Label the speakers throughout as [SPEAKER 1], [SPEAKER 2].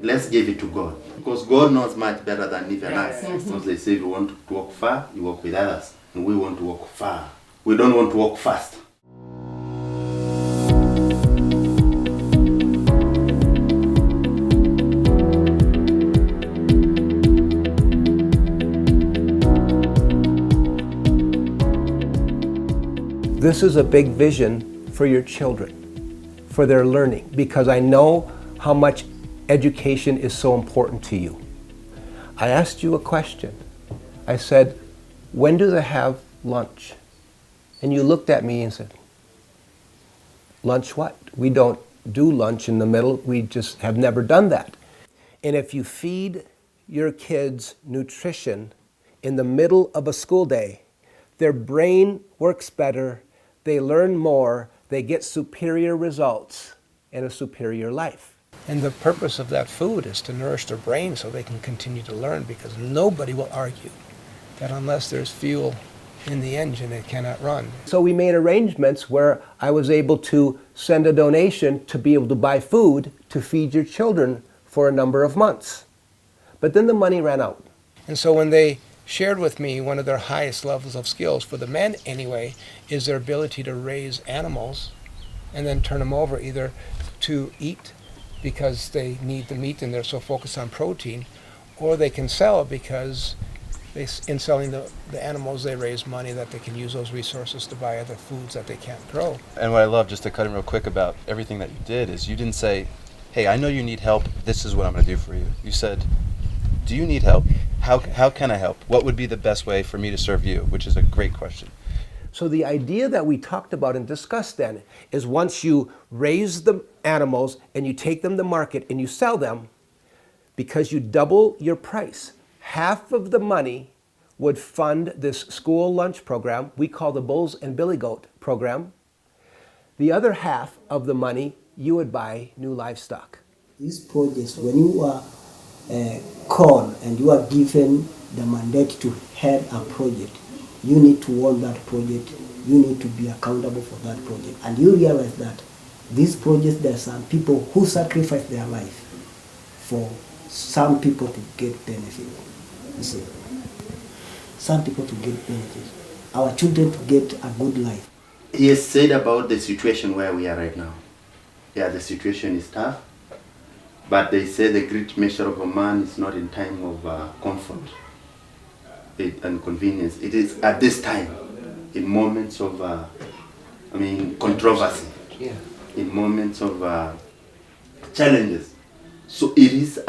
[SPEAKER 1] Let's give it to God. Because God knows much better than even us. Because they say if you want to walk far, you walk with others. And we want to walk far. We don't want to walk fast.
[SPEAKER 2] This is a big vision for your children, for their learning, because I know how much education is so important to you. I asked you a question. I said, when do they have lunch? And you looked at me and said, lunch what? We don't do lunch in the middle. We just have never done that. And if you feed your kids nutrition in the middle of a school day, their brain works better, they learn more, they get superior results and a superior life. And the purpose of that food is to nourish their brain so they can continue to learn, because nobody will argue that unless there's fuel in the engine, it cannot run. So we made arrangements where I was able to send a donation to be able to buy food to feed your children for a number of months. But then the money ran out. And so when they shared with me one of their highest levels of skills, for the men anyway, is their ability to raise animals and then turn them over either to eat because they need the meat and they're so focused on protein, or they can sell because in selling the animals they raise money that they can use those resources to buy other foods that they can't grow.
[SPEAKER 3] And what I love, just to cut in real quick about everything that you did, is you didn't say, hey, I know you need help, this is what I'm going to do for you. You said, do you need help? How can I help? What would be the best way for me to serve you? Which is a great question. So the idea that we talked about and discussed then is once you raise the animals and you take them to market and you sell them, because you double your price, half of the money would fund this school lunch program we call the Bulls and Billy Goat program. The other half of the money you would buy new livestock.
[SPEAKER 4] These projects, when you are called and you are given the mandate to head a project, you need to own that project, you need to be accountable for that project. And you realize that these projects, there are some people who sacrifice their life for some people to get benefit. You see, some people to get benefit, our children to get a good life.
[SPEAKER 1] He has said about the situation where we are right now. Yeah, the situation is tough. But they say the great measure of a man is not in time of comfort and convenience. It is at this time, in moments of, controversy, in moments of challenges. So it is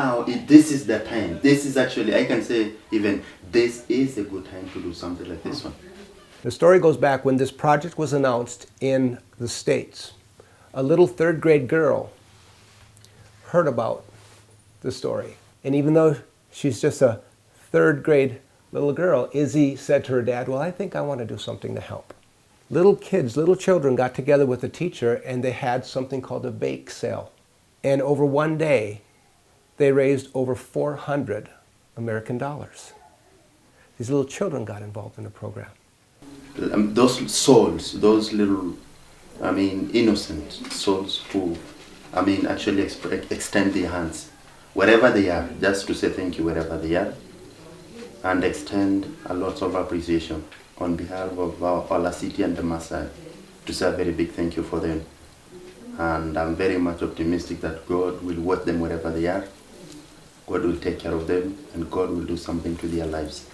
[SPEAKER 1] this is the time. This is actually, I can say even this is a good time to do something like this one.
[SPEAKER 2] The story goes back when this project was announced in the States. A little third grade girl heard about the story. And even though she's just a third grade little girl, Izzy said to her dad, well, I think I want to do something to help. Little kids, little children got together with a teacher and they had something called a bake sale. And over one day, they raised over 400 American dollars. These little children got involved in the program.
[SPEAKER 1] Those souls, those little, innocent souls who actually extend their hands, wherever they are, just to say thank you wherever they are, and extend a lot of appreciation on behalf of our city and the Maasai, to say a very big thank you for them. And I'm very much optimistic that God will watch them wherever they are, God will take care of them, and God will do something to their lives.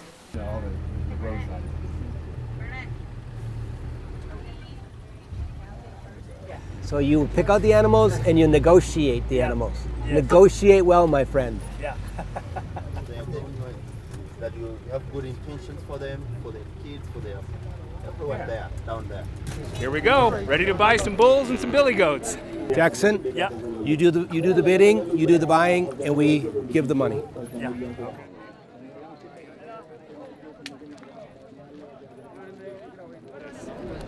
[SPEAKER 2] So you pick out the animals and you negotiate the animals. Negotiate well, my friend.
[SPEAKER 1] Yeah. That you have good intentions for them, for their kids, for their everyone there, down there.
[SPEAKER 5] Here we go. Ready to buy some bulls and some billy goats.
[SPEAKER 2] Jackson,
[SPEAKER 5] Yeah.
[SPEAKER 2] you do the bidding, you do the buying, and we give the money.
[SPEAKER 5] Yeah. Okay.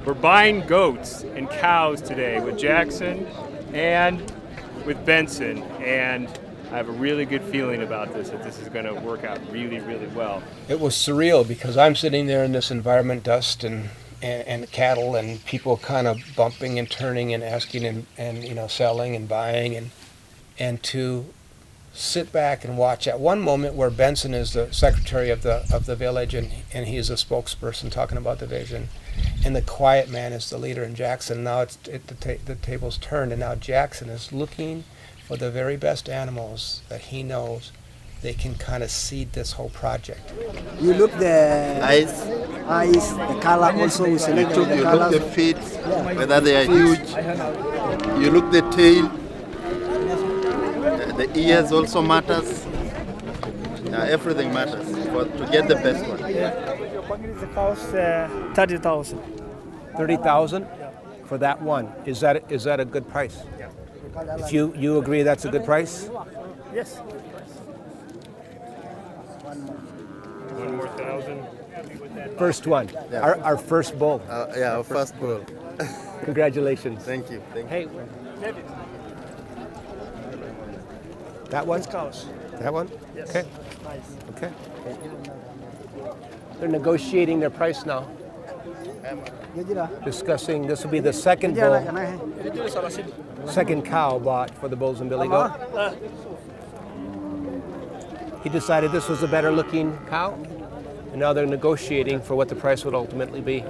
[SPEAKER 5] We're buying goats and cows today with Jackson and with Benson, and I have a really good feeling about this, that this is going to work out really, really well.
[SPEAKER 2] It was surreal because I'm sitting there in this environment, dust and cattle and people kind of bumping and turning and asking and selling and buying and to sit back and watch. At one moment where Benson is the secretary of the village and he is a spokesperson talking about the vision, and the quiet man is the leader in Jackson. Now the table's turned, and now Jackson is looking for the very best animals that he knows they can kind of seed this whole project.
[SPEAKER 4] You look the
[SPEAKER 1] Eyes,
[SPEAKER 4] the color also. We select
[SPEAKER 1] you
[SPEAKER 4] the
[SPEAKER 1] look
[SPEAKER 4] colors.
[SPEAKER 1] the feet, whether they are huge. You look the tail. The ears also matters. Everything matters to get the best one.
[SPEAKER 6] The cost 30,000.
[SPEAKER 2] 30,000 for that one. Is that a good price? If you agree that's a good price?
[SPEAKER 6] Yes.
[SPEAKER 5] One more thousand.
[SPEAKER 2] First one.
[SPEAKER 1] Yeah.
[SPEAKER 2] Our first bull.
[SPEAKER 1] Yeah, our first bull.
[SPEAKER 2] Congratulations.
[SPEAKER 1] Thank you.
[SPEAKER 2] Hey, that one?
[SPEAKER 6] Cows.
[SPEAKER 2] That one?
[SPEAKER 6] Yes.
[SPEAKER 2] Okay.
[SPEAKER 6] Nice.
[SPEAKER 2] Okay. They're negotiating their price now. Discussing, this will be the second bull, second cow bought for the Bulls and Billy Goat. He decided this was a better looking cow, and now they're negotiating for what the price would ultimately be.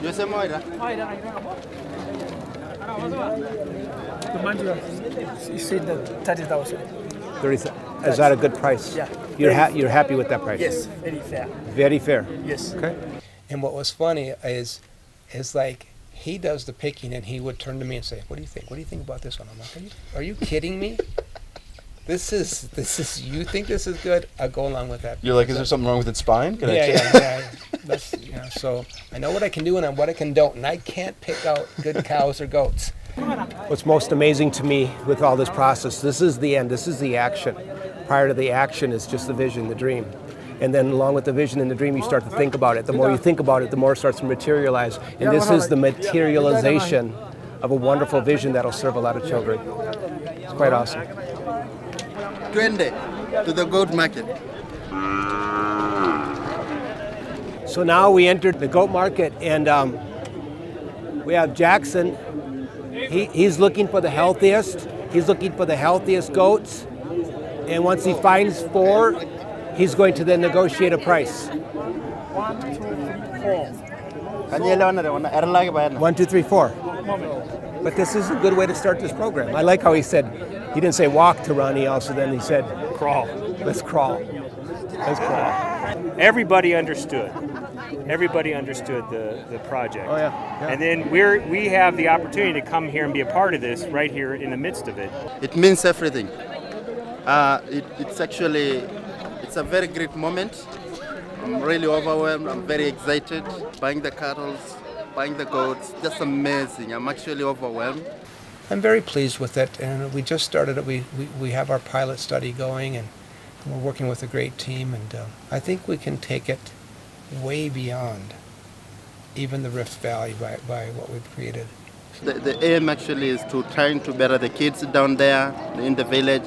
[SPEAKER 1] You say Moira?
[SPEAKER 6] The man you said that 30,000.
[SPEAKER 2] 30, is that a good price?
[SPEAKER 6] Yeah.
[SPEAKER 2] You're happy with that price?
[SPEAKER 6] Yes, very fair.
[SPEAKER 2] Very fair.
[SPEAKER 6] Yes.
[SPEAKER 2] Okay. And what was funny is like he does the picking, and he would turn to me and say, "What do you think? What do you think about this one?" I'm like, "Are you kidding me? This is. You think this is good? I'll go along with that."
[SPEAKER 3] You're like, is there something wrong with its spine? Can I check?
[SPEAKER 2] Yeah. That's, so I know what I can do and what I can don't, and I can't pick out good cows or goats. What's most amazing to me with all this process, this is the end, this is the action. Prior to the action is just the vision, the dream. And then along with the vision and the dream, you start to think about it. The more you think about it, the more it starts to materialize. And this is the materialization of a wonderful vision that'll serve a lot of children. It's quite awesome.
[SPEAKER 1] 20 to the goat market.
[SPEAKER 2] So now we entered the goat market, and we have Jackson. He's looking for the healthiest. He's looking for the healthiest goats. And once he finds 4, he's going to then negotiate a price.
[SPEAKER 6] 1, 2, 3, 4.
[SPEAKER 2] 1, 2, 3, 4. But this is a good way to start this program. I like how he said, he didn't say walk to run, he also then he said crawl. Let's crawl. Let's crawl.
[SPEAKER 5] Everybody understood. Everybody understood the project.
[SPEAKER 2] Oh, yeah.
[SPEAKER 5] And then we have the opportunity to come here and be a part of this right here in the midst of it.
[SPEAKER 1] It means everything. It's a very great moment. I'm really overwhelmed. I'm very excited. Buying the cattle, buying the goats, just amazing. I'm actually overwhelmed.
[SPEAKER 2] I'm very pleased with it, and we just started it. We have our pilot study going, and we're working with a great team, and I think we can take it way beyond even the Rift Valley by what we've created.
[SPEAKER 1] The aim actually is to trying to better the kids down there in the village,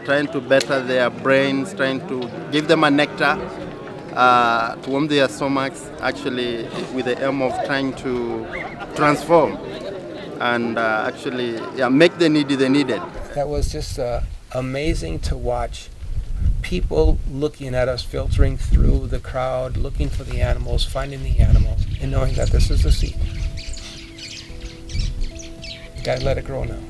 [SPEAKER 1] trying to better their brains, trying to give them a nectar to warm their stomachs, actually with the aim of trying to transform and make the needed.
[SPEAKER 2] That was just amazing to watch. People looking at us, filtering through the crowd, looking for the animals, finding the animals, and knowing that this is the seed. You gotta let it grow now.